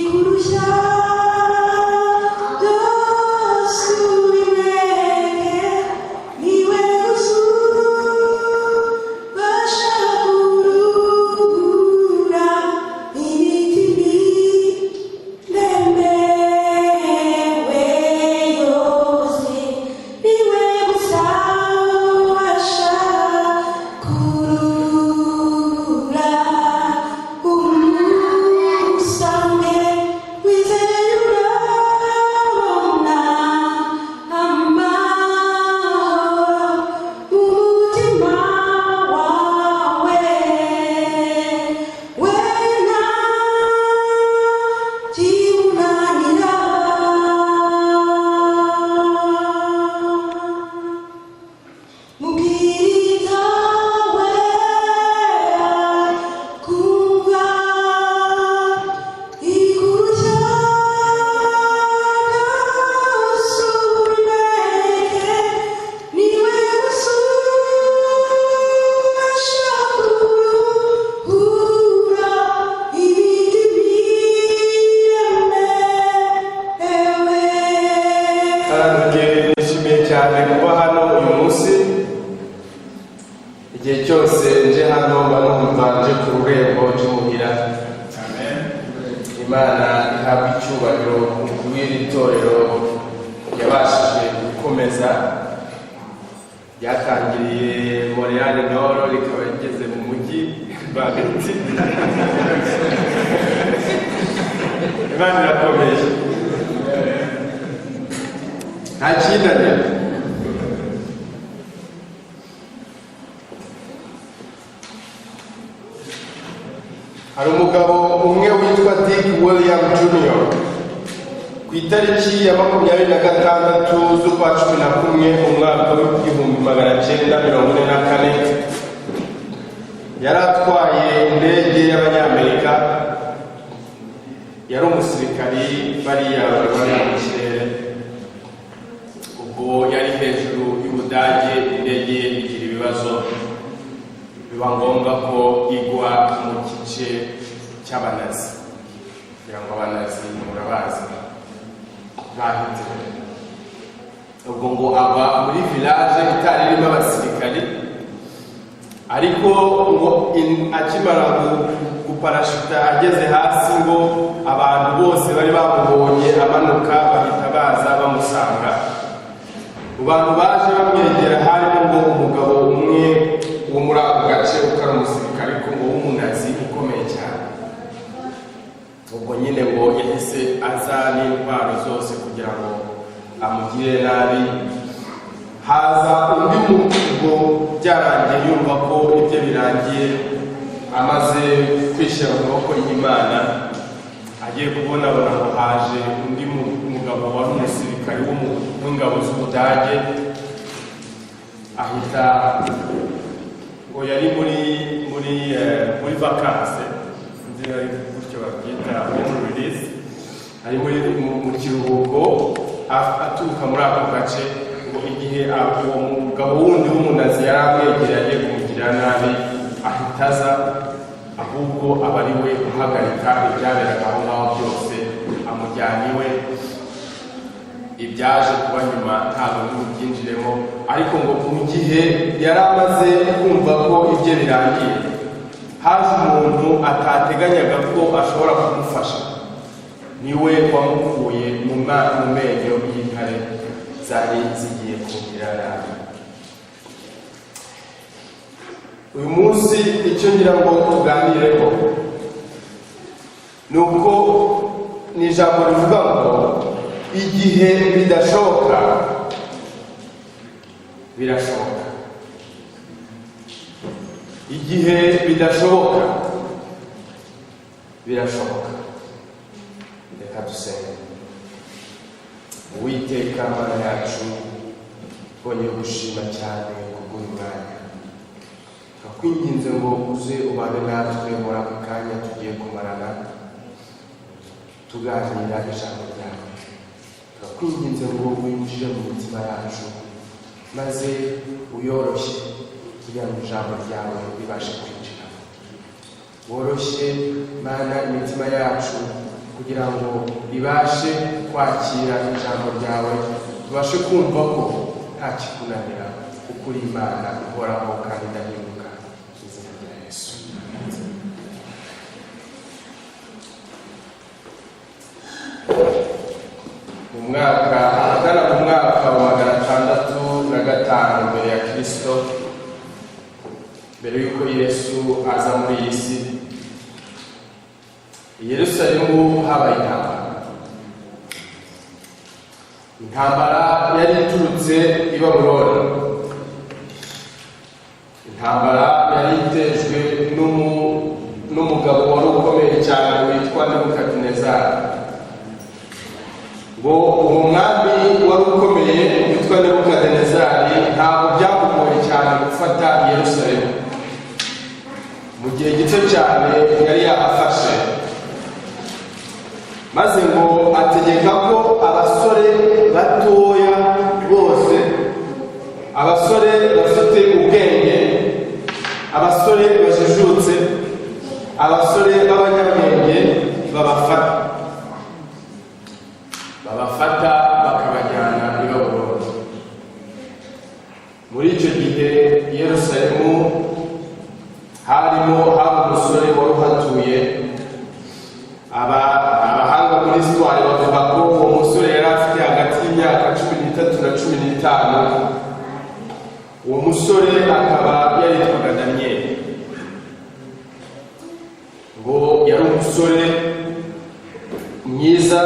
Kurusha ku rurembo cy'umuhira. Imana ihabwa icyubahiro w'iri torero yabashije gukomeza, ryatangiriye Montreal Nord rikaba rigeze mu mujyi rwagati. Imana irakomeje, nta kinanira. Hari umugabo umwe witwa Dick William Jr. ku itariki ya 26 z'ukwa 11 umwaka w'1944 yari atwaye indege y'abanyamerika. Yari umusirikari bariya bari mu kirere. Ubwo yari hejuru y'Ubudage, indege igira ibibazo, biba ngombwa ko igwa mu gice cy'abanazi. Kugira ngo abanazi murabazi bahite, ubwo ngo aba muri village itari irimo abasirikari, ariko ngo akimara guparashuta ageze hasi ngo abantu bose bari bamubonye amanuka bahita baza bamusanga. Mu bantu baje bamwegera harimo ngo umugabo umwe wo muri ako gace ukari umusirikari ko ngo w'umunazi ukomeye cyane. Ubwo nyine ngo yahise aza n'intwaro zose kugira ngo amugire nabi. Haza undi mugabo byarangiye yumva ko ibyo birangiye, amaze kwishyira mu maboko y'Imana, agiye kubona ngo haje undi mugabo wari umusirikari w'ingabo z'Ubudage, ahita ngo yari muri vacances, nzi ari gutyo babyita home release, ari mu kiruhuko aturuka muri ako gace. Ngo igihe uwo mugabo wundi w'umunazi yari amwegereye agiye kumugirira nabi, ahita aza, ahubwo aba ari we uhagarika ibyaberaga aho ngaho byose, amujyana iwe. Ibyaje kuba nyuma ntabwo byinjiremo, ariko ngo mu gihe yari amaze kumva ko ibyo birangiye, haje umuntu atateganyaga ko ashobora kumufasha. Niwe wamukuye mu menyo y'intare zari zigiye kumira nabi. Uyu munsi icyo ngira ngo tuganireho ni uko ni ijambo rivuga ngo igihe bidashoboka birashoboka. Igihe bidashoboka birashoboka. Reka dusenge. Uwiteka Mana yacu, twongeye gushima cyane kubw'uyu mwanya. Turakwinginze ngo uze ubane natwe muri aka kanya tugiye kumarana tuganira ijambo ryawe. Turakwinginze ngo winjire mu mitima yacu, maze uyoroshye kugira ngo ijambo ryawe ribashe kwinjira. Woroshye Mana imitima yacu kugira ngo ibashe kwakira ijambo ryawe, tubashe kumva ko nta kikunanira, kuko uri Imana ihoraho kandi idahinduka. Mu izina rya Yesu. Mu mwaka wa 605 mbere ya Kristo, mbere yuko Yesu aza muri iyi si, i Yerusalemu habaye intambara yari iturutse i Babuloni. Intambara yari itejwe n'umugabo wari ukomeye cyane witwa Nebukadinezari. Ngo uwo mwami wari ukomeye witwa Nebukadinezari ntabwo byamugoye cyane gufata Yerusalemu. Mu gihe gito cyane yari yahafashe, maze ngo ategeka ko abasore batoya bose, abasore bafite ubwenge, abasore bajijutse, abasore b'abanyabwenge babafata bakabajyana i Babuloni. Muri icyo gihe Yerusalemu haba umusore musore wari uhatuye. Abahanga muri histoire bavuga ko uwo musore yari afite hagati y'imyaka 13 na 15. Uwo musore akaba yaritwaga Daniel. Ngo yari umusore mwiza,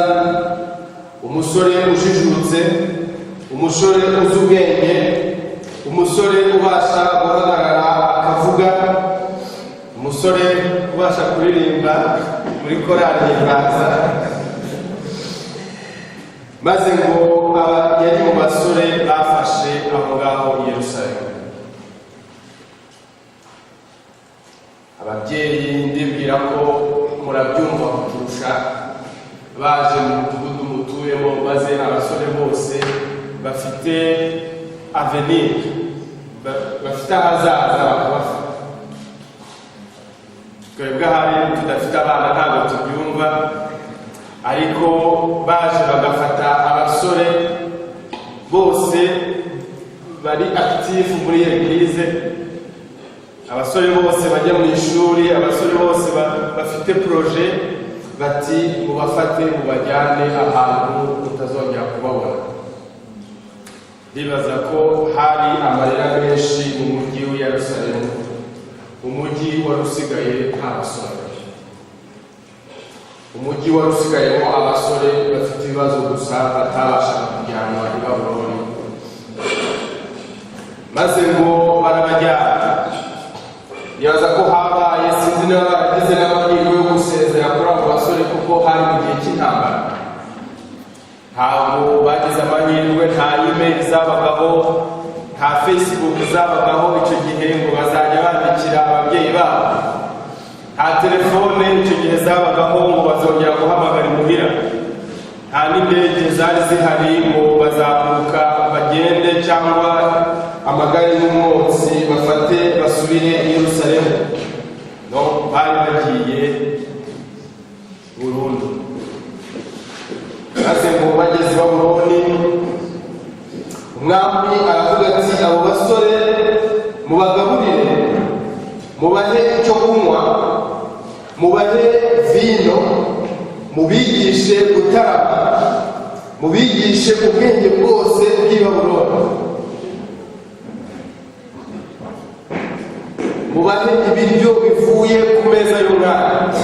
umusore ujijutse, umusore uzi ubwenge, umusore ubasha guhagarara akavuga, umusore ubasha kuririmba muri korali y'Imbaza. Maze ngo yari mu basore bafashe aho ngaho i Yerusalemu. Ababyeyi ndibwira ko murabyumva kuturusha, baje mu mudugudu mutuyemo, maze abasore bose bafite avenir, bafite ahazaza bakabafata. Twebwe hari tudafite abana ntabwo tubyumva, ariko baje bagafata abasore bose bari active muri Eglise, abasore bose bajya mu ishuri, abasore bose bafite projet, bati mubafate mubajyane ahantu utazongera kubabona. Ndibaza ko hari amarira menshi mu mujyi wa Yerusalemu, umujyi wari usigaye nta basore, umujyi wari usigayemo abasore bafite ibibazo gusa batabashaga kujyanwa i Babuloni. Maze ngo barabajyana. Ndibaza ko habaye, sinzi niba baragize n'amahirwe yo gusezera kuri abo basore, kuko hari mu gihe cy'intambara. Ntabwo bagize amahirwe, nta email zabagaho, nta Facebook zabagaho icyo gihe ngo bazajya bandikira ababyeyi babo, nta telefone icyo gihe zabagaho ngo bazongera guhamagara imuhira, nta n'indege zari zihari ngo bazamuka bagende cyangwa amagare y'umwotsi bafate basubire i Yerusalemu. No, bari bagiye burundu. Maze ngo bageze Babuloni, umwami aravuga ati abo basore mubagaburire, mubahe icyo kunywa, mubahe vino, mubigishe gutarama, mubigishe ubwenge bwose bw'i Babuloni, mubahe ibiryo bivuye ku meza y'umwami,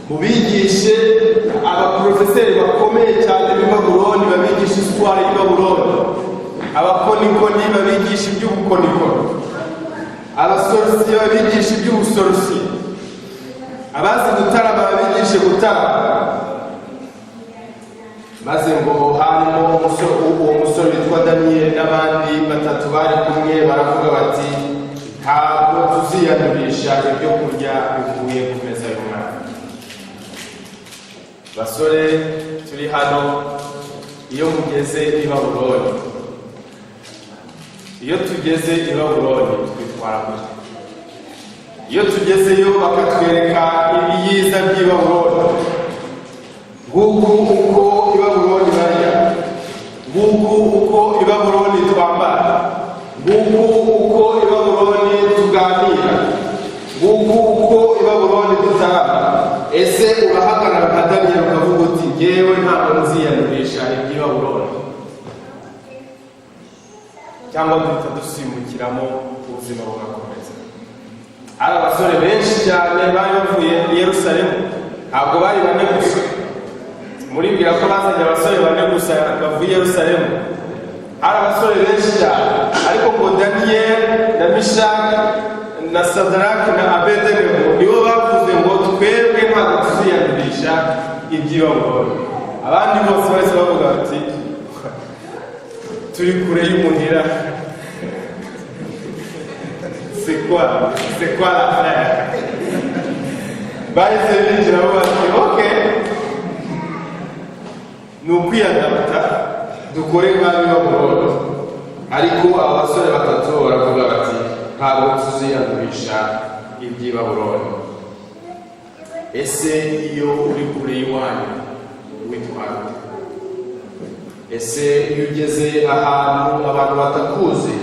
mubigishe abaprofeseri bakomeye cyane b'i Babuloni babigisha histoire y'i Babuloni, abakonikoni babigisha iby'ubukonikoni, abasorosiye babigisha iby'ubusorosiye, abazi gutarama babigishe gutarama. Maze ngo harimo uwo musore witwa Daniel n'abandi batatu bari kumwe, baravuga bati ntabwo tuziyandurisha ibyo kurya bivuye ku meza y'umwami. Basore turi hano, iyo mugeze i Babuloni, iyo tugeze i Babuloni twitwara gute? Iyo tugezeyo bakatwereka ibiyiza by'i Babuloni, nguku uko i Babuloni barya, nguku uko i Babuloni twambara, nguku uko i Babuloni tuganira, nguku uko i Babuloni dutarama. Ese urahagarara nka Daniel ukavuga uti ngewe ntabwo nziyanurisha iby'i Babuloni, cyangwa duhita dusimbukiramo ubuzima bugakomeza? Hari abasore benshi cyane bari bavuye i Yerusalemu, ntabwo bari bane gusa. Muribwira ko bazanye abasore bane gusa bavuye i Yerusalemu? Hari abasore benshi cyane, ariko ngo Daniel na Mishaki na Sadaraki na Abedenego nibo bavuze ngo twebwe ntabwo tuziyandurisha iby'i Babuloni. Abandi bose bahise bavuga bati turi kure y'umuhira, c'est quoi l'affaire? Bahise binjira bati ok, ni ukwiyadapta dukore nk'ab'i Babuloni. Ariko aba basore batatu baravuga bati ntabwo tuziyandurisha iby'i Babuloni. Ese iyo uri kure y'iwanyu witwara ute? Ese iyo ugeze ahantu abantu batakuzi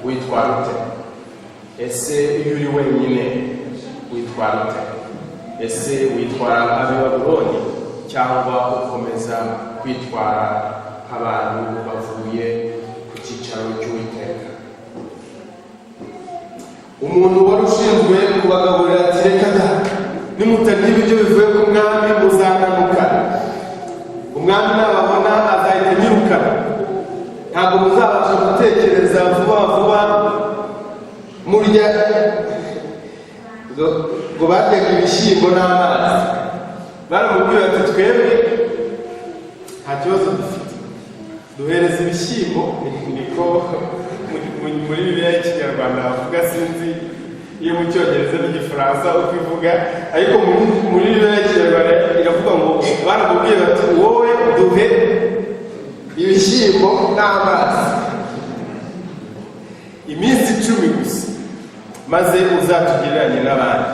witwara ute? Ese iyo uri wenyine witwara witwara ute? Ese witwara nk'ab'i Babuloni cyangwa ukomeza kwitwara nk'abantu bavuye ku cyicaro cy'Uwiteka? Umuntu wari ushinzwe kubagaburira ati reka da nimutarya ibiryo bivuye ku mwami muzanamuka, umwami nababona azahita anyirukana, ntabwo muzabasha gutekereza vuba vuba murya. Ngo baryaga ibishyimbo n'amazi, baramubwira ati twebwe nta kibazo dufite, duhereza ibishyimbo. Niko muri Bibiliya y'Ikinyarwanda bavuga, sinzi iyo mu Cyongereza n'Igifaransa uko ivuga, ariko muri Bibiliya y'Ikinyarwanda iravuga ngo baramubwira bati wowe duhe ibishyimbo n'amazi iminsi 10 gusa, maze uzatugereranye n'abandi.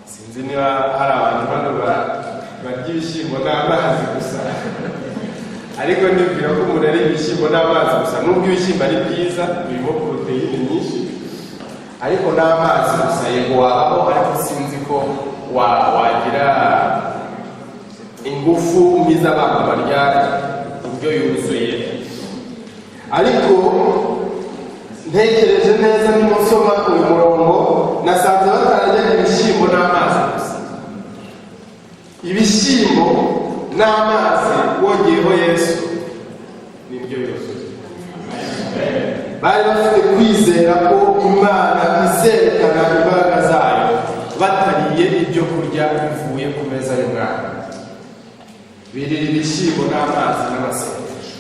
Sinzi niba hari abantu bano barya ibishyimbo n'amazi gusa, ariko nibwira ko umuntu ari ibishyimbo n'amazi gusa, nubwo ibishyimbo ari byiza birimo poroteyine nyinshi, ariko n'amazi gusa yego wabaho, ariko sinzi ko wagira ingufu nk'izo abantu barya indyo yuzuye. Ariko ntekereje neza nimusoma uyu murongo, nasanze batarajyaga ibishyimbo n'amazi gusa. Ibishyimbo n'amazi wongeyeho Yesu nibyo yuzuye. Bari bafite kwizera ko Imana izerekana imbaraga zayo batariye ibyo kurya bivuye ku meza y'umwami. Birira ibishyimbo n'amazi n'amasengesho,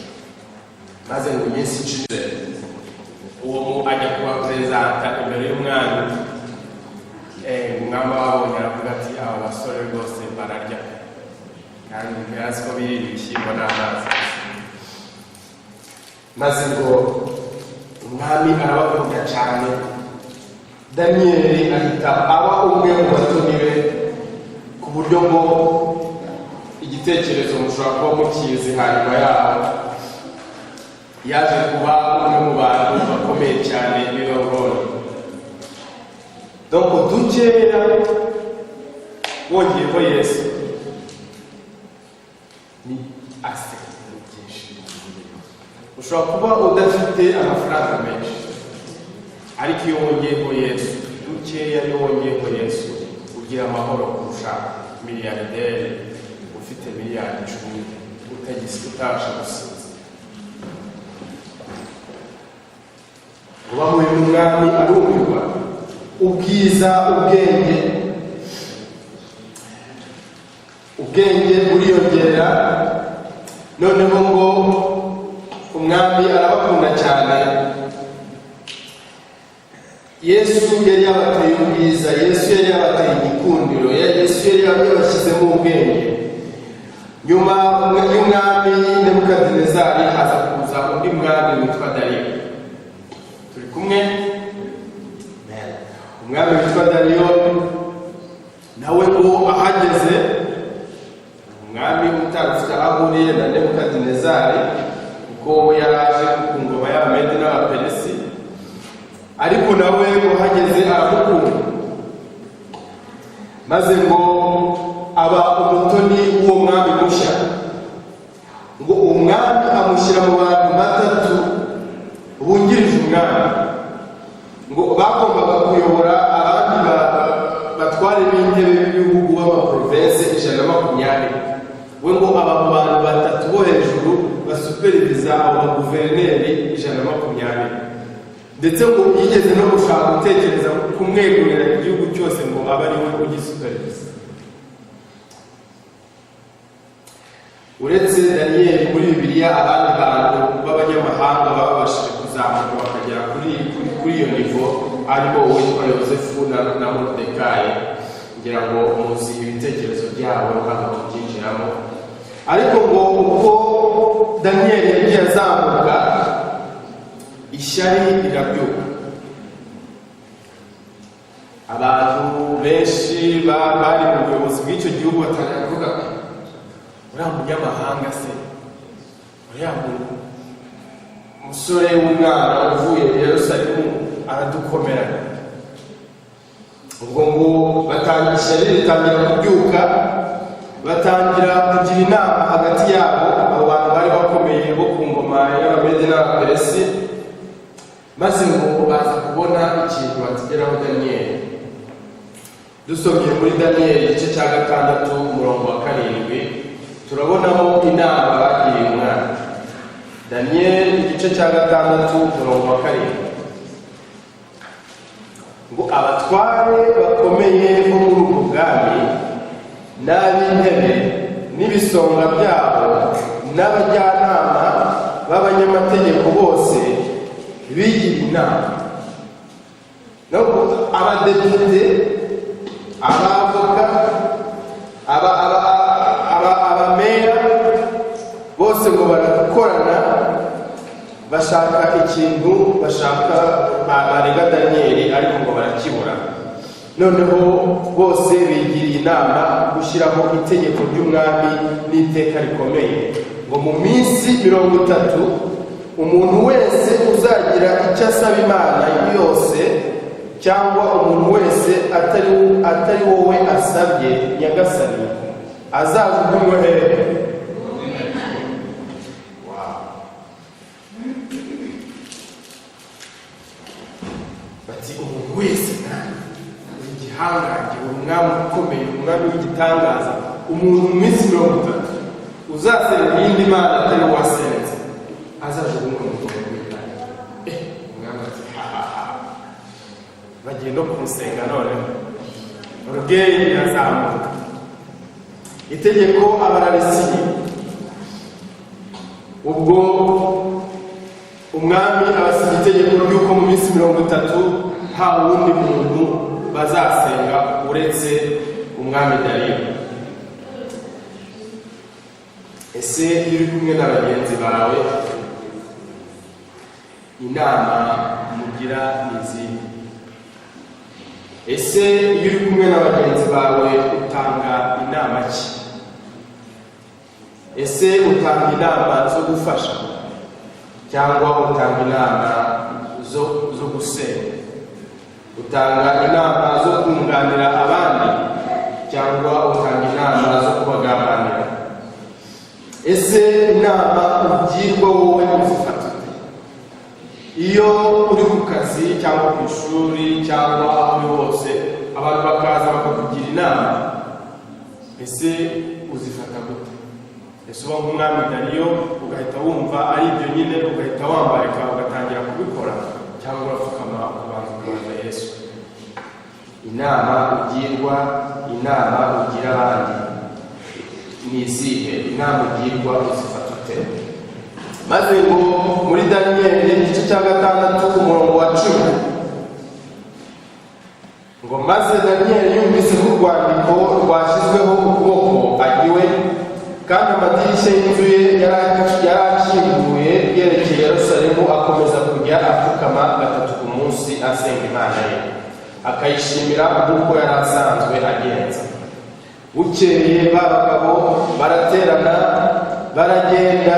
maze ngo Yesu ishize uwo ajya kuba perezida imbere y'umwami. Umwami wabonye aravuga ati aba basore rwose bararya, kandi ntibazi ko birira ibishyimbo n'amazi. Maze ngo umwami arabakunda cyane, Daniyeli ahita aba umwe mu batoni be, ku buryo ngo igitekerezo mushobora kuba mukizi hanyuma yaho yaje kuba umwe mu bantu bakomeye cyane b'i Babuloni. Donc dukeya wongeyeho Yesu ni ase byinshi. Ushobora kuba udafite amafaranga menshi, ariko iyo wongeyeho Yesu, dukeya iyo wongeyeho Yesu ugira amahoro kurusha miliyarderi ufite miliyari 10 utabasha gusinza. Ubahuye n'umwami arumirwa, ubwiza, ubwenge buriyongera. Noneho ngo umwami arabakunda cyane. Yesu yari yabateye ubwiza, Yesu yari yabateye igikundiro, Yesu yari yabashyizemo ubwenge. Nyuma y'umwami Nebukadinezari haza kuza undi mwami witwa Dariyo. Turi kumwe? Umwami witwa Dariyo nawe ngo ahageze, umwami utagufite aho ahuriye na Nebukadinezari kuko yaraje ku ngoma y'Abamedi n'Abaperesi, ariko nawe uhageze aramukunda. Maze ngo aba umutoni w'uwo mwami mushya, ngo umwami amushyira mu bantu 3 bungirije umwami, ngo bagombaga kuyobora abandi batware b'intebe b'ibihugu b'amaprovensi 120. We ngo aba mu bantu 3 bo hejuru basuperviza abo baguverineri 120, ndetse ngo yigeze no gushaka gutekereza kumwegurira igihugu cyose ngo abe ari we ugisuperviza. Uretse Daniyeli muri Bibiliya, abandi bantu b'abanyamahanga babashije kuzamuka bakagera kuri iyo nivo, ariko uwitwa Yosefu na Moridekayi. Ngira ngo muzi ibitekerezo byabo ntabwo tubyinjiramo, ariko ngo uko Daniyeli yagiye azamuka, ishyari rirabyuka. Abantu benshi bari mu buyobozi bw'icyo gihugu batangira kuvuga, uriya munyamahanga se, uriya musore w'umwana uvuye i Yerusalemu aradukomerana. ubwo ngo batangira kubyuka, batangira kugira inama hagati yabo, abo bantu bari bakomeye bo ku ngoma y'Abamedi n'Abaperesi, maze ngo baza kubona ikintu batigeraho Daniyeli. Dusomye muri Daniyeli igice cya 6 umurongo wa 7 turabonamo inama bagiriye umwana. Daniyeli igice cya 6 umurongo wa 7 ngo abatware bakomeye bo muri ubwo bwami n'ab'intebe n'ibisonga byabo n'abajyanama b'abanyamategeko bose bigira inama. Abadepite, abavoka, abameya bose ngo barakorana bashaka ikintu, bashaka barega Daniyeli, ariko ngo barakibura. Noneho bose bigiriye inama gushyiraho itegeko ry'umwami n'iteka rikomeye ngo mu minsi 30 umuntu wese uzagira icyo asaba Imana yose, cyangwa umuntu wese atari wowe asabye Nyagasani, azajugunywe hehe? Bati umuntu wese igihangange, umwami ukomeye, umwami w'igitangaza, umuntu mu minsi 30 uzasenga iyindi Mana atari wowe wasenze, azajugunywe mu mwobo w'intare. Umwami ati bagiye no kumusenga noneho. Urugeri irazamuka, itegeko abararisiye. Ubwo umwami abasiga itegeko ry'uko mu minsi 30 nta wundi muntu bazasenga uretse umwami Dariyo. Ese iyo uri kumwe n'abagenzi bawe, inama mugira n'izihe? Ese iyo uri kumwe n'abagenzi bawe utanga inama ki? Ese utanga inama zo gufasha, cyangwa utanga inama zo gusenya? Utanga inama zo kunganira abandi, cyangwa utanga inama zo kubagambanira? Ese inama ugirwa wowe uzifata? Iyo uri ku kazi cyangwa ku ishuri cyangwa aho uri hose, abantu bakaza bakakugira inama, ese uzifata gute? Ese uba nk'umwami Dariyo ugahita wumva ari ibyo nyine, ugahita wambarika ugatangira kubikora, cyangwa urapfukama ukabanza kubaza Yesu? Inama ugirwa, inama ugira abandi ni izihe? Inama ugirwa uzifata ute? Maze ngo muri Daniyeli igice cya 6 umurongo wa 10 ngo maze Daniyeli yumvise ko urwandiko rwashyizweho ukuboko agiwe, kandi amadirishya y'inzu ye yarakinguye yerekeye Yerusalemu, akomeza kujya apfukama 3 ku munsi asenga Imana ye, akayishimira nk'uko yari asanzwe agenza. Bukeye bagabo baraterana baragenda,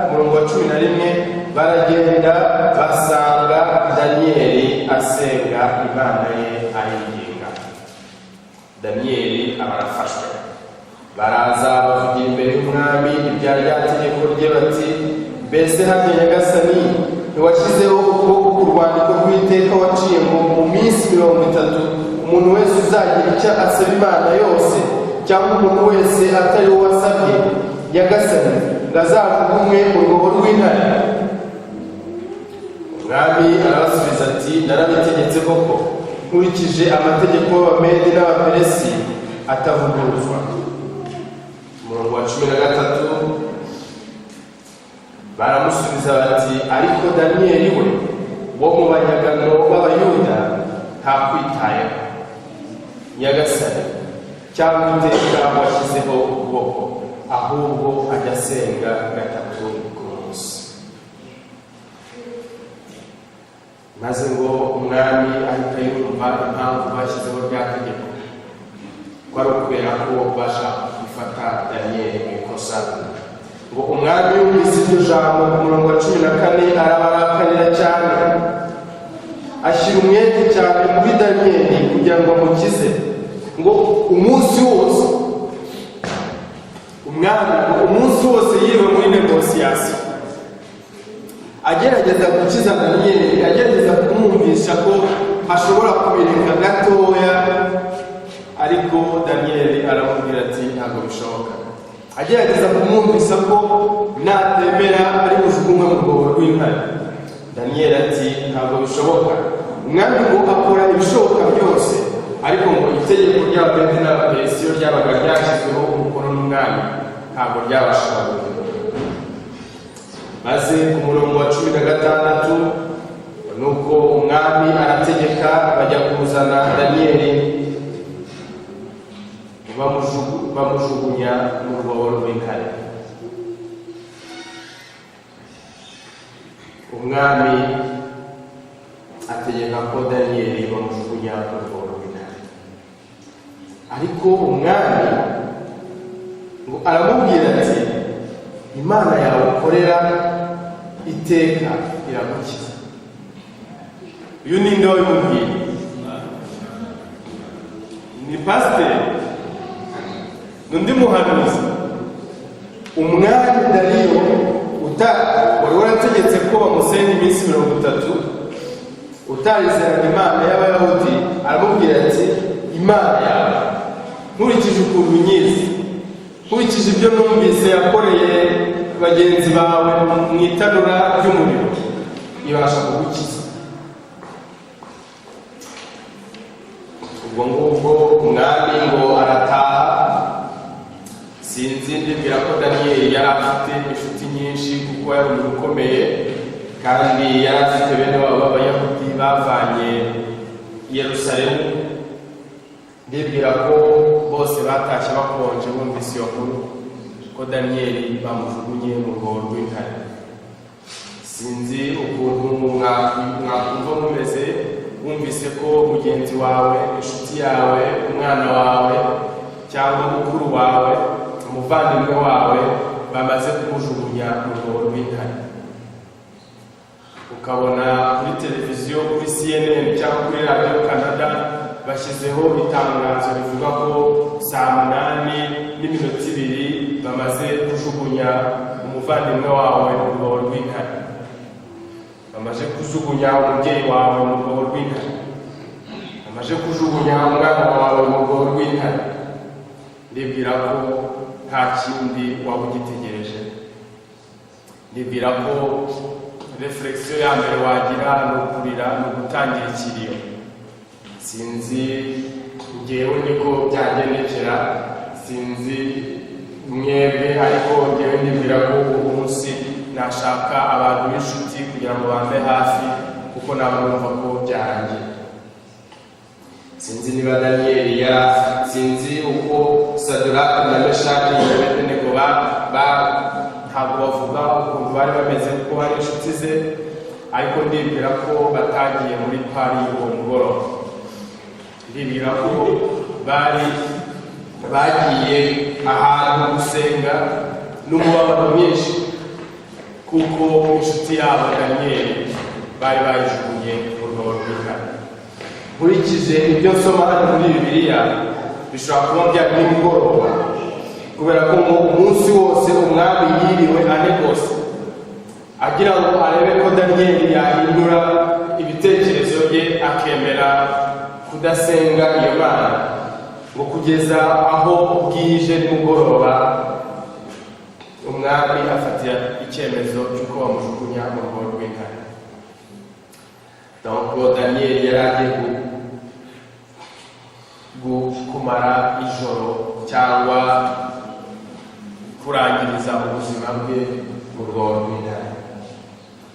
umurongo wa 11, baragenda basanga Daniyeli asenga Imana ye ayinginga. Daniyeli abarafashwe, baraza bavugira imbere y'umwami ibya rya tegeko rye bati, mbese hamwe Nyagasani ntiwashyizeho ukuboko ku rwandiko rw'iteka waciye ngo mu minsi 30 umuntu wese uzagira icyo asaba Imana yose, cyangwa umuntu wese atari wowe wasabye Nyagasani, ngo azajugunywe mu rwobo rw'intare? Umwami arabasubiza ati, narabitegetse koko, nkurikije amategeko y'Abamedi n'Abaperesi atavuguruzwa. Umurongo wa 13 baramusubiza bati, ariko Daniyeli we wo mu banyagano b'Abayuda ntakwitayeho Nyagasani cyangwa iteka washyizeho ukuboko, ahubwo ajya asenga 3 ku munsi. Maze ngo umwami ahita yumva impamvu bashyizeho rya tegeko, ko ari ukubera ko bashaka gufata Daniyeli mu ikosa. Ngo umwami yumvise iryo jambo ku murongo wa 14 arabarakarira cyane, ashyira umwete cyane kuri Daniyeli kugira ngo amukize, ngo umunsi wose umwami umunsi wose yiriwe muri negosiyasiyo agerageza gukiza Daniyeli, agerageza kumwumvisha ko ashobora kubireka gatoya, ariko Daniyeli aramubwira ati ntabwo bishoboka. Agerageza kumwumvisha ko natemera ari bujugunywe mu rwobo rw'intare. Daniyeli ati ntabwo bishoboka. Umwami ngo akora ibishoboka byose, ariko ngo itegeko ry'Abamedi n'Abaperesiya ryabaga ryashyizweho umukono n'umwami ntabwo ryabashaga. Maze ku murongo wa 16 nuko umwami arategeka bajya kuzana Daniyeli, bamujugunya mu rwobo rw'intare. Umwami ategeka ko Daniyeli bamujugunya mu rwobo rw'intare, ariko umwami ngo aramubwira ati Imana yawe ukorera iteka iragukiza. Uyu ni nde wabimubwiye? Ni pasiteri, n'undi muhanuzi. Umwami Dariyo wari warategetse ko bamusenga iminsi 30, utarizeraga Imana y'Abayahudi, aramubwira ati Imana yawe nkurikije ukuntu unyizi, nkurikije ibyo numvise yakoreye bagenzi bawe mu itanura ry'umuriro, ibasha kugukiza. Ubwo ngubwo umwami ngo arataha. Sinzi, ndibwira ko Daniyeli yari afite inshuti nyinshi kuko yari umuntu ukomeye, kandi yari afite bene wabo b'Abayahudi bavanye i Yerusalemu. Ndibwira ko bose batashye bakonje bumvise iyo nkuru ko Daniyeli bamujugunye mu rwobo rw'intare. Sinzi ukuntu mwakumva mumeze wumvise ko mugenzi wawe, inshuti yawe, umwana wawe cyangwa mukuru wawe, umuvandimwe wawe bamaze kumujugunya mu rwobo rw'intare. Ukabona kuri televiziyo, kuri CNN cyangwa kuri Radio Canada bashyizeho itangazo rivuga ko 8:02 bamaze kujugunya umuvandimwe wawe mu rwobo rw'intare, bamaze kujugunya umubyeyi wawe mu rwobo rw'intare, bamaze kujugunya umwana wawe mu rwobo rw'intare. Ndibwira ko nta kindi waba ugitegereje. Ndibwira ko reflexion ya mbere wagira ni ukurira, ni ugutangira ikiriyo. Sinzi ngewe niko byagendekera, sinzi mwebwe, ariko ngewe ndibwira ko ubu munsi nashaka abantu b'inshuti kugira ngo bambe hafi, kuko nabo numva ko byarangiye. Sinzi niba Daniyeli sinzi uko Saduraka na Meshaki na Abedenego ntabwo bavuga ukuntu bari bameze kuko bari inshuti ze, ariko ndibwira ko batagiye muri pari uwo mugoroba. Ndibwira ko bagiye ahantu gusenga n'umubabaro mwinshi, kuko inshuti yabo Daniyeli bari bayijugunye mu rwobo rw'intare. Nkurikije ibyo nsoma hano muri Bibiliya, bishobora kuba byari nimugoroba, kubera ko umunsi wose umwami yiriwe anegose agira ngo arebe ko Daniyeli yahindura ibitekerezo bye akemera kudasenga iyo Mana, ngo kugeza aho bwije nimugoroba umwami afatira icyemezo cy'uko bamujugunya mu rwobo rw'intare. Donc Daniyeli yari agiye kumara ijoro cyangwa kurangiriza ubuzima bwe mu rwobo rw'intare.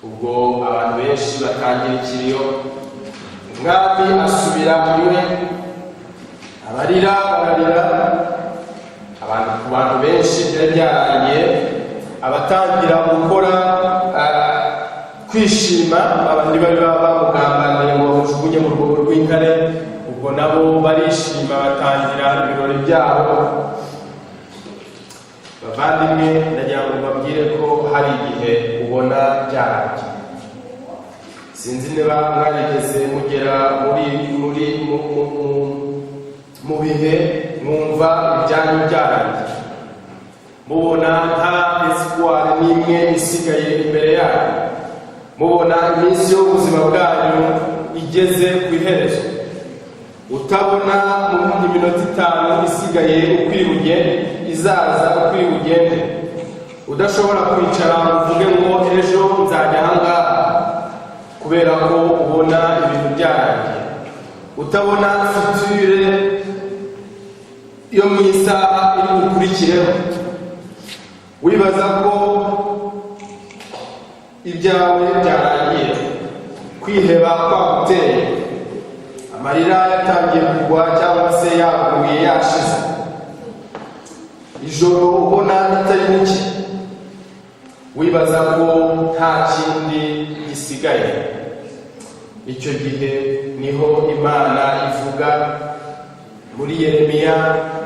Ubwo abantu benshi batangira ikiriyo, umwami asubira iwe, abarira ku bantu benshi byari byarangiye. Abatangira gukora kwishima, abandi bari bamugambaniye ngo bamujugunye mu rwobo rw'intare, ubwo nabo barishima batangira ibirori byabo. Bavandimwe, ndagira ngo mbabwire ko hari igihe ubona byarangiye. sinzi niba mwarigeze mugera mu bihe mwumva ibyanyu byarangiye, mubona nta espoir n'imwe isigaye imbere yanyu, mubona iminsi y'ubuzima bwanyu igeze ku iherezo, utabona mu minota 5 isigaye ukuri bugende izaza ukuri bugende, udashobora kwicara uvuge ngo ejo nzajya ahangaha kubera ko ubona ibintu byarangiye, utabona future yo mu isaha iri gukurikireho, wibaza ko ibyawe byarangiye, kwiheba kwaguteye, amarira yatangiye kugwa cyangwa se yaguye yashize, ijoro ubona ritari muke, wibaza ko nta kindi gisigaye. Icyo gihe niho Imana ivuga muri Yeremiya,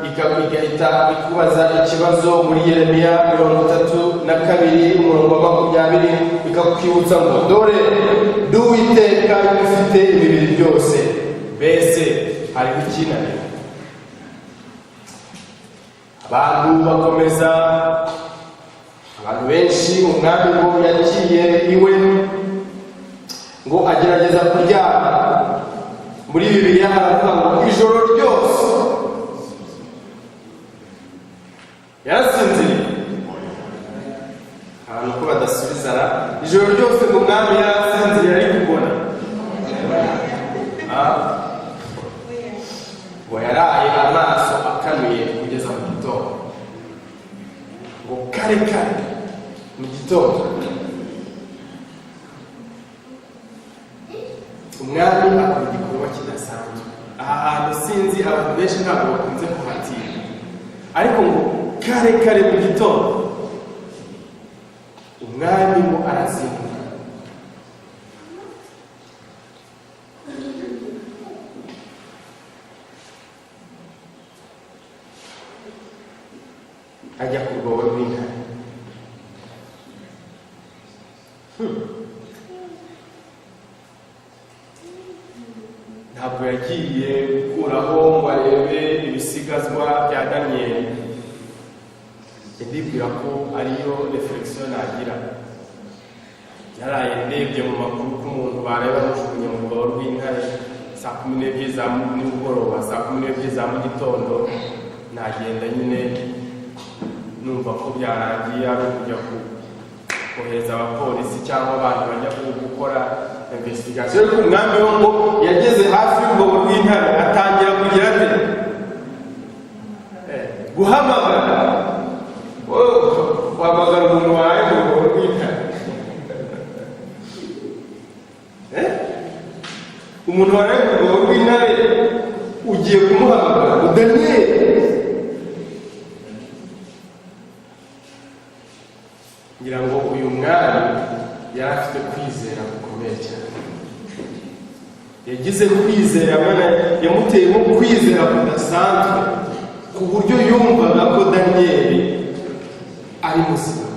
igahita ikubaza ikibazo muri Yeremiya 32:20, ikakwibutsa ngo dore Uwiteka ufite ibibiri byose, mbese hariho ikinanira? Abantu benshi umwami ngo yagiye iwe ngo agerageza kuryama. Muri Bibiliya haravuga ngo ijoro ryose yarasinziriye. Abantu ko badasubizana, ijoro ryose ngo umwami yarasinziriye ari kubona. Ngo yaraye amaso akanuye kugeza mu gitondo, ngo kare mu gitondo umwami akora igikorwa kidasanzwe. Aha hantu sinzi abantu benshi ntabwo bakunze kuhatira, ariko ngo kare mu gitondo umwami ngo arazinduka, ajya ku rwobo rw'intare. Ntabwo yagiye gukuraho ngo arebe ibisigazwa bya Daniyeli, ndibwira ko ariyo reflexion nagira. Yaraye ndebye mu makuru k'umuntu bareba mujugunye mu rwobo rw'intare saa 12 za nimugoroba, saa 12 za mu gitondo. Nagenda nyine numva ko byarangiye, ari ukujya kohereza abapolisi cyangwa abantu bajya gukora investigation. Ariko umwami wo ngo yageze hafi y'urwobo rw'intare, atangira kugira ate guhamagara. Wahamagara umuntu wawe mu rwobo rw'intare, umuntu wawe mu rwobo rw'intare ugiye kumuhamagara ngo Daniyeli. Ngira ngo uyu mwami yari afite kwizera gukomeye cyane, yagize kwizera, yamuteyemo kwizera kudasanzwe ku buryo yumvaga ko Daniyeli ari muzima,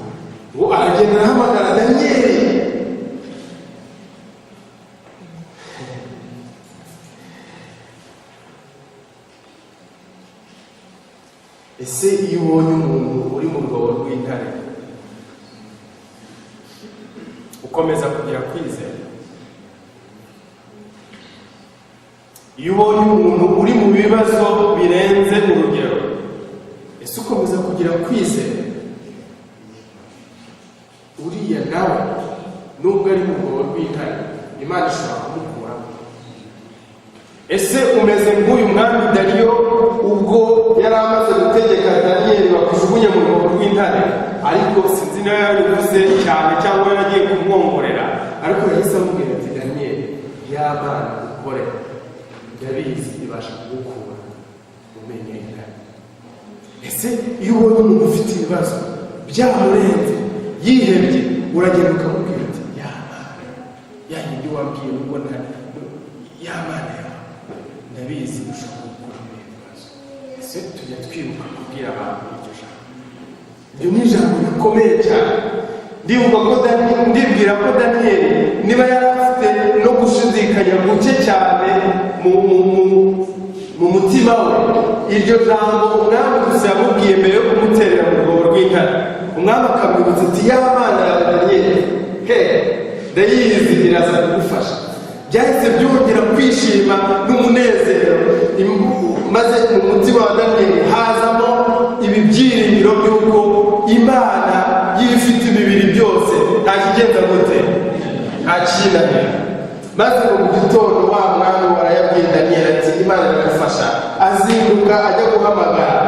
ngo aragenda arahamagara Daniyeli. Ese iyo ubonye umuntu uri mu rwobo rw'intare ukomeza kugira kwizera? Iyo ubonye umuntu uri mu bibazo birenze urugero, ese ukomeza kugira kwizera? Uriya nawe nubwo ari mu rwobo rw'intare, Imana ishobora kumukuramo. Ese umeze nk'uyu mwami Dariyo ubwo yari amaze gutegeka Daniyeli bakujugunye mu rwobo rw'intare, ariko sinzi niba yabivuze cyane cyangwa yaragiye kumwongorera, ariko yahise amubwira ati Daniyeli, y'Imana ukore ndabizi ibasha kugukura mu menyo y'intare. Ese iyo ubonye umuntu ufite ibibazo byamurenze yihebye, uragenda ukamubwira ati yanyibyo wambwiye ubwo y'Imana yawe ndabizi ushobora gukura mu bibazo. Ese tujya twibuka kubwira abantu iryo jambo. Iryo ni ijambo rikomeye cyane. Ndibwira ko Daniyeli niba yari afite gushidikanya guke cyane mu mutima we. Iryo jambo umwami gusa yamubwiye mbere yo kumuterera mu rwobo rw'intare. Umwami akamwibutsa ati ya mana ya Daniyeli, ndayizi iraza kugufasha. Byahise byongera kwishima n'umunezero, maze mu mutima wa Daniyeli hazamo ibi byiringiro by'uko Imana y'ibifite imibiri byose nta kigenza gute, nta kinanira. Maze mu gitondo wa mwami warayabwiye Daniyeli ati Imana iragufasha. Azinduka ajya guhamagara,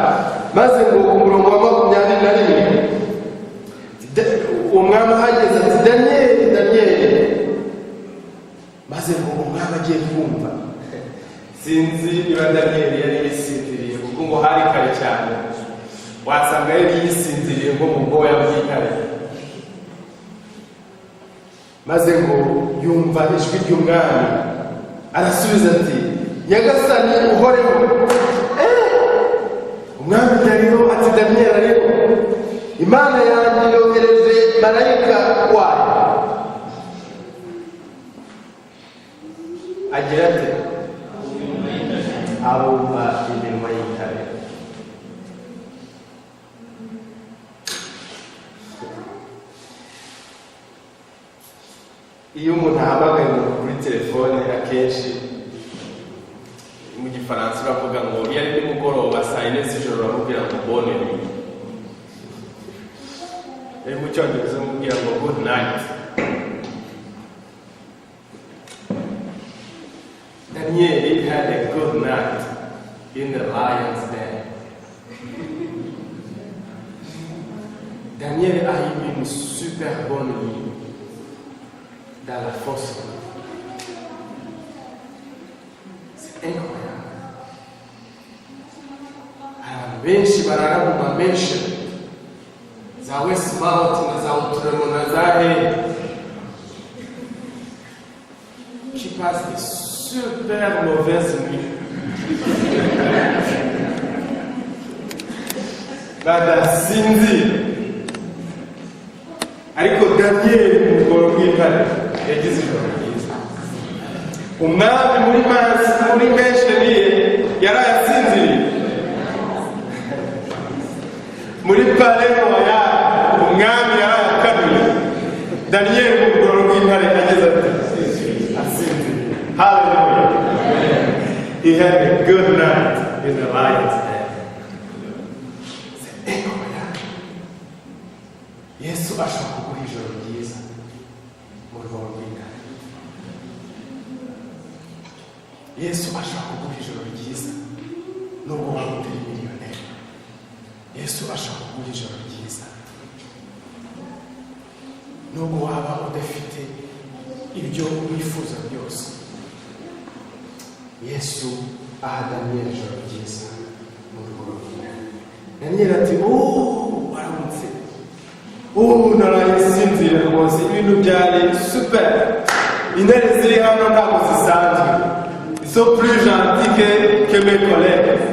maze ngo ku murongo wa 21 umwami ahageze ati Daniyeli, Daniyeli. Maze ngo umwami agiye kumva, sinzi niba Daniyeli yari yisinziriye kuko ngo hari kare cyane, wasanga yari yisinziriye nko mu bwoya bw'intare. Maze ngo yumva ijwi ry'umwami, arasubiza ati nyagasani uhoreho. Umwami Dariyo ati Daniyeli ariho, Imana yanjye yohereje marayika wayo. Agira ati abumva iminwa y'intare. Iyo umuntu ahamagaye kuri telefone akenshi mu gifaransa uravuga ngo iyo ari nimugoroba saa 4 z'ijoro uramubwira ngo bonne nuit. Mu cyongereza uramubwira ngo good night. Daniel had a good night in the lion's den. Daniel a eu une super bonne nuit dans la fosse. C'est incroyable. Benshi barara mu mameshe za Westmount na za Outremont na za qui passe des super mauvaise nuit. Badasinzi. Ariko Daniyeli mu rwobo rw'intare yagize ijoro ryiza. Umwami muri mesheriye yarayasinziriye. Muri pale royal umwami yarayakanuye. Daniyeli mu rwobo rw'intare yagize ati asinziriye. Hallelujah. He had a good night in the lion's den. C'est incroyable. Yesu ashobora kuguha ijoro ryiza mu rwobo rw'intare. Yesu ashobora kuguha ijoro ryiza nubwo waba utari miliyoneri. Yesu ashobora kuguha ijoro ryiza nubwo waba udafite ibyo wifuza byose. Yesu aha Daniyeli ijoro ryiza mu rwobo rw'intare. Daniyeli ati waramutse. Naraye sinzira rwose, ibintu byari super. Intare ziri hano ntabwo zisanzwe. Ils sont plus gentils que mes collègues.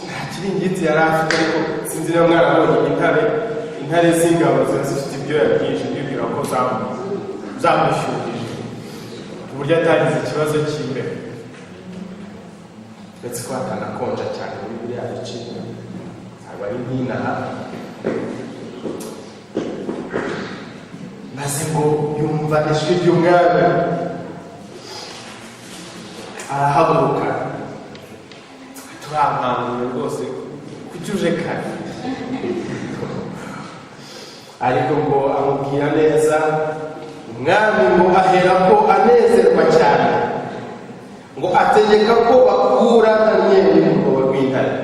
Nta kiringiti yari afite, ariko sinzi niba mwarabonye intare z'ingabo ziba zifite ibyoya byinshi, bibwira ko zamushyuhije ku buryo atagize ikibazo cy'imbere. Ndetse ko hatanakonja cyane muri biriya bice, ntabwo ari nk'inaha. Maze ngo yumva ijwi ry'umwami, arahaguruka. Turampambuye rwose kuki uje kare. Ariko ngo amubwira neza, umwami ngo aherako anezerwa cyane, ngo ategeka ko bakura Daniyeli mu rwobo rw'intare.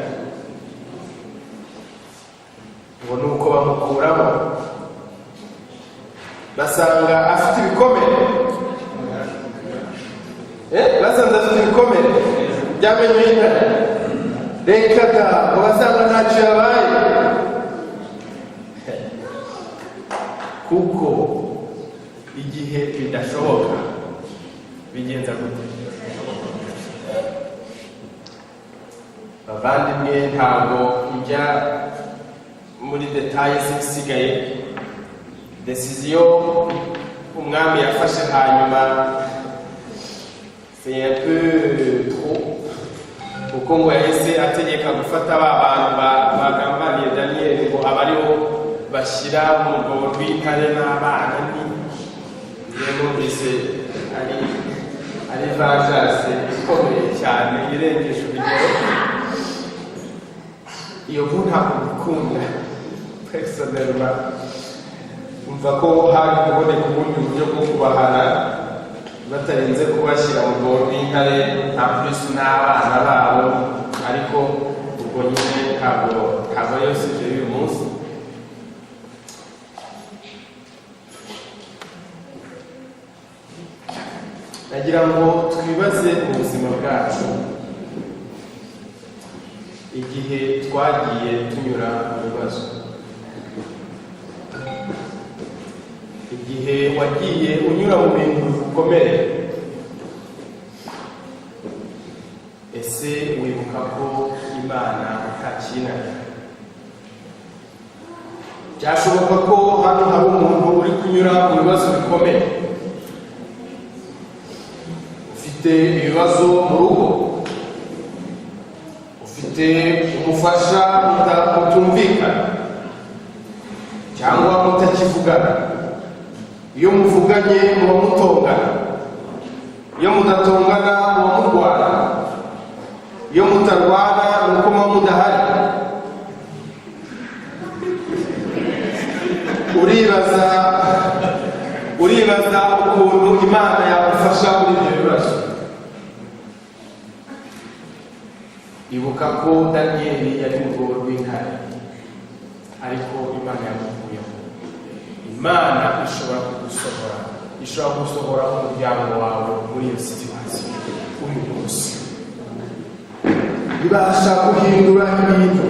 Ngo nuko bamukuramo, basanga afite ibikomere. Basanze afite ibikomere by'amenyo y'intare. Reka da, ngo basanga ntacyo yabaye. Kuko igihe bidashoboka bigenza gute? bavandimwe ntabwo njya muri detaye zisigaye. Decision umwami yafashe hanyuma c'est un peu trop, kuko ngo yahise ategeka gufata ba bantu bagambaniye Daniyeli ngo abariho bashyira mu rwobo rw'intare n'abana. Niyo numvise ari vengeance ikomeye cyane irengeje urugero. Iyo nkuru ntabwo mbikunda personnellement, umva ko hari kuboneka ubundi buryo bwo kubahana batarinze kubashyira mu rwobo rw'intare nta plus n'abana babo, ariko ubwo nyine ntabwo yose ibyo uyu munsi. Nagira ngo twibaze mu buzima bwacu igihe twagiye tunyura mu bibazo, igihe wagiye unyura mu bintu bikomeye, ese wibuka ko Imana itakinanira? Byashoboka ko hano hari umuntu uri kunyura mu bibazo bikomeye, ufite ibibazo mu rugo, ufite umufasha mutumvikana cyangwa mutakivugana. Iyo muvuganye muba mutongana, iyo mudatongana muba murwana, iyo mutarwana nuko muba mudahari. uribaza ukuntu Imana yagufasha muri ibyo bibazo. Ibuka ko Daniyeli yari mu rwobo rw'intare, ariko Imana yamukuyeho. Imana ishobora kugusohora, ishobora gusohora umuryango wawe muri iyo situation uyu munsi. Ibasha guhindura ibintu,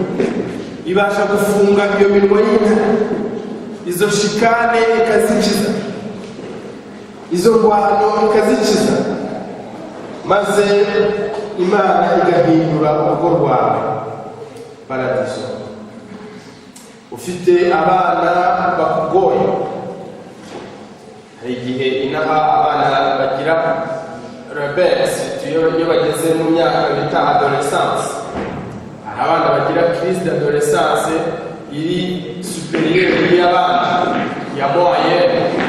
ibasha gufunga iyo minwa y'intare, izo shikane ikazikiza, izo ngwano ikazikiza, maze Imana igahindura urugo rwawe paradiso. Ufite abana bakugoye, hari igihe inaha abana bagira rebels iyo bageze mu myaka bita adolescence. Hari abana bagira crise d'adolescence iri supérieure y'abana ya moyenne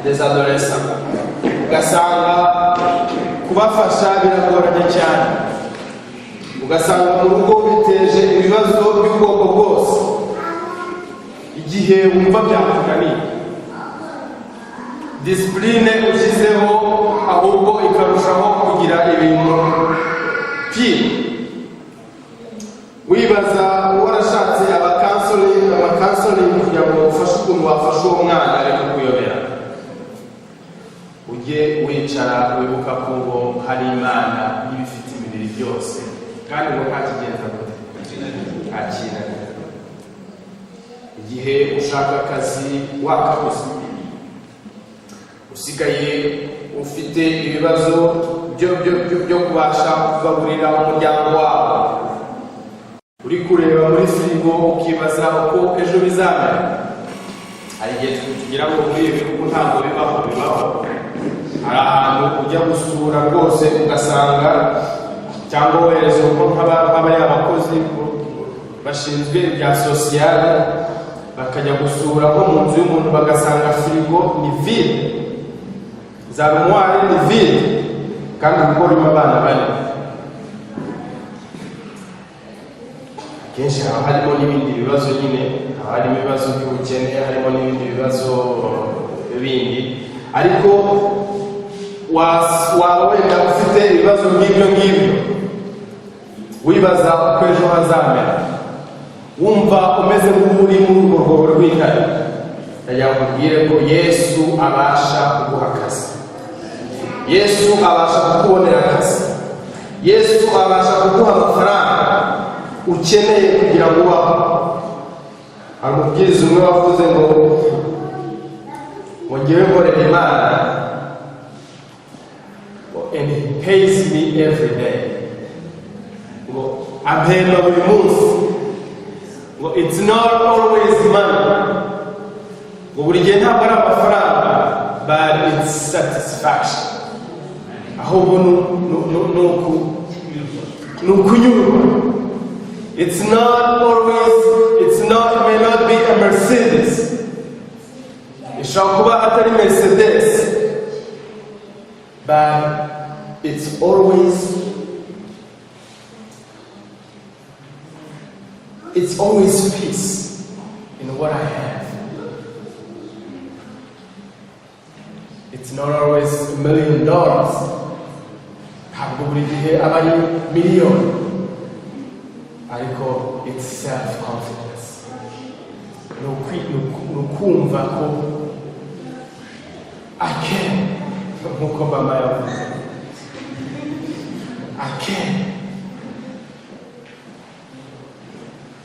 des adolescents. Ugasanga kubafasha biragoranye cyane, ugasanga mu rugo biteje ibibazo by'ubwoko bwose. Igihe wumva byakunaniye, discipline ushyizeho ahubwo ikarushaho kugira ibintu pire. Wibaza warashatse abakansoringi kugira ngo ufashe ukuntu wafashe uwo mwana ariko kuyobera. Ujye wicara wibuka ko ngo hari Imana ibifite imibiri byose, kandi ngo ntakigenza gute, ntakinanira. Igihe ushaka akazi wakabuze, usigaye ufite ibibazo byo kubasha kugaburira umuryango wawe, uri kureba muri firigo ukibaza uko ejo bizamera. Hari igihe tugira ngo muri ibi bihugu ntabwo bibaho. Hari ahantu ujya gusura rwose ugasanga, cyangwa wohereza uko nk'abariya abakozi bashinzwe ibya sosiyale bakajya gusura nko mu nzu y'umuntu bagasanga firigo ni vide, za armoire ni vide, kandi urugo rurimo abana bane. Kenshi haba harimo n'ibindi bibazo nyine, haba harimo ibibazo by'ubukene, harimo n'ibindi bibazo bindi, ariko waba wenda ufite ibibazo nk'ibyo wibaza uko ejo hazamera, wumva umeze nk'uri muri urwo rwobo rw'intare. ndagira ngo nkubwire ko Yesu abasha kuguha akazi, Yesu abasha kukubonera akazi, Yesu abasha kuguha amafaranga ukeneye kugira ngo ubaho. Hari umubwiriza umwe wavuze ngo ngewe nkorera Imana and he pays me every day. Ngo ampemba buri munsi, ngo it's not always money, ngo buri gihe ntabwo ari amafaranga, but it's satisfaction, ahubwo ni ukunyurwa. It's not always, it may not be a Mercedes, ishobora kuba atari Mercedes, but it's always peace in what I have. It's not always $1 million. Ntabwo buri gihe aba ari miliyoni, ariko it's self-confidence. Ni ukumva ko I can, nk'uko mama yavuze, I can.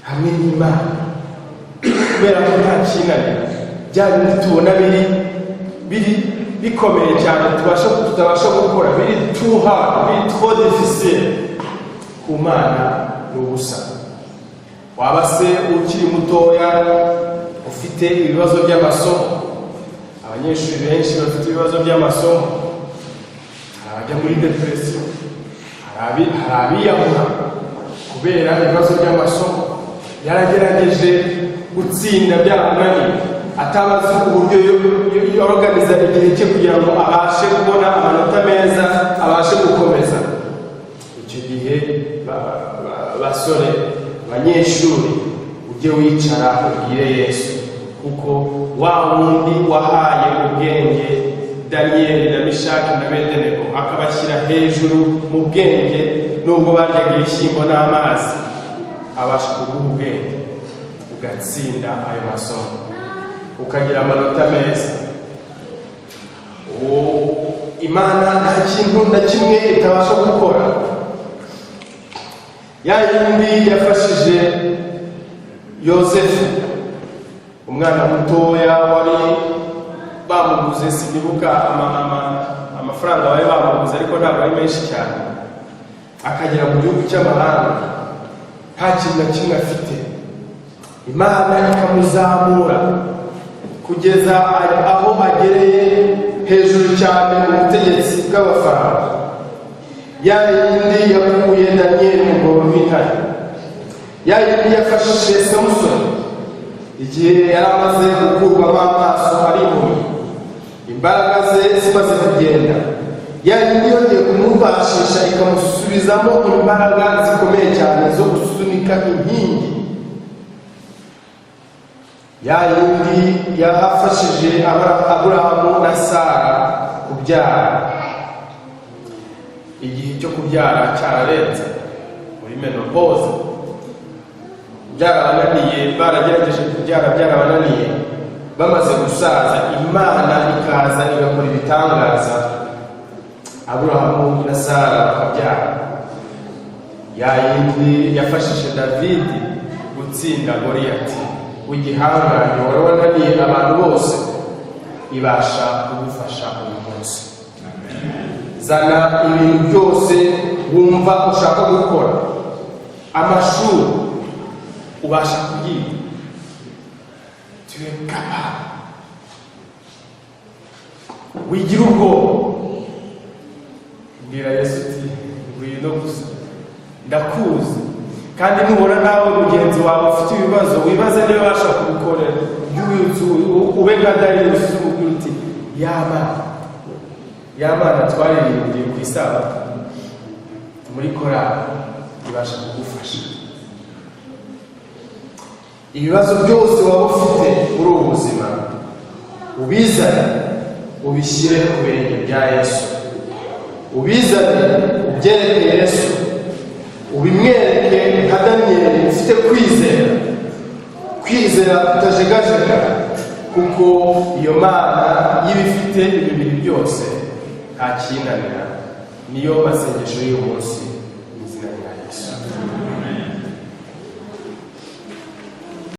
Hamwe n'Imana, kubera ko nta kinanira, bya bindi tubona biri bikomeye cyane tutabasha gukora, biri too hard, biri trop difficile, ku Mana ni ubusa. Waba se ukiri mutoya ufite ibibazo by'amasomo, abanyeshuri benshi bafite ibibazo by'amasomo, hari abajya muri depression, hari abiyahura kubera ibibazo by'amasomo, yaragerageje gutsinda byamunaniye, atabazi uburyo yorganiza igihe cye kugira ngo abashe kubona amanota meza, abashe gukomeza. Icyo gihe basore, abanyeshuri, ujye wicara ubwire Yesu, kuko wa wundi wahaye ubwenge Daniyeli na Mishaki na Abedenego akabashyira hejuru mu bwenge, nubwo baryaga ibishyimbo n'amazi, abasha kuguha ubwenge ugatsinda ayo masomo, ukagira amanota meza. Imana nta kintu na kimwe itabasha gukora. Ya yindi yafashije Yosefu, umwana mutoya wari bamuguze, sinibuka amafaranga bari bamuguze, ariko ntabwo ari menshi cyane, akagera mu gihugu cy'amahanga nta kintu na kimwe afite. Imana ikamuzamura kugeza aho agereye hejuru cyane mu butegetsi bw'abafaranga. Ya yindi yakuye Daniyeli mu rwobo rw'intare, ya yindi yafashije Samusoni igihe yari amaze gukurwamo amaso ari impumyi, imbaraga ze zimaze kugenda, ya yindi yongeye kumubashisha ikamusubizamo imbaraga zikomeye cyane zo gusunika inkingi. Ya yindi yafashije Aburahamu na Sara kubyara, igihe cyo kubyara cyararenze, muri menopause, byarabananiye, baragerageje kubyara byarabananiye, bamaze gusaza, Imana ikaza igakora ibitangaza, Aburahamu na Sara bakabyara. Ya yindi yafashije Davidi gutsinda Goliyati w'igihangange wari wananiye abantu bose, ibasha kugufasha uyu munsi. Zana ibintu byose wumva ushaka gukora, amashuri ubasha kuyiga, tu es capable, wigira ubwoba, bwira Yesu uti ngwino gusa, ndakuzi, kandi nubona nawe mugenzi wawe ufite ibibazo, wibaze niba ubasha kubikorera, ube nka Daniyeli umubwira uti ya Mana twaririmbye ku Isabato muri korali, ibasha kugufasha. Ibibazo byose waba ufite muri ubu buzima, ubizane ubishyire ku birenge bya Yesu, ubizane ubyereke Yesu, ubimwereke nka Daniyeli ufite kwizera kutajegajega, kuko iyo Mana y'ibifite ibintu byose nta kinanira. Niyo masengesho y'uyu munsi mu izina rya Yesu.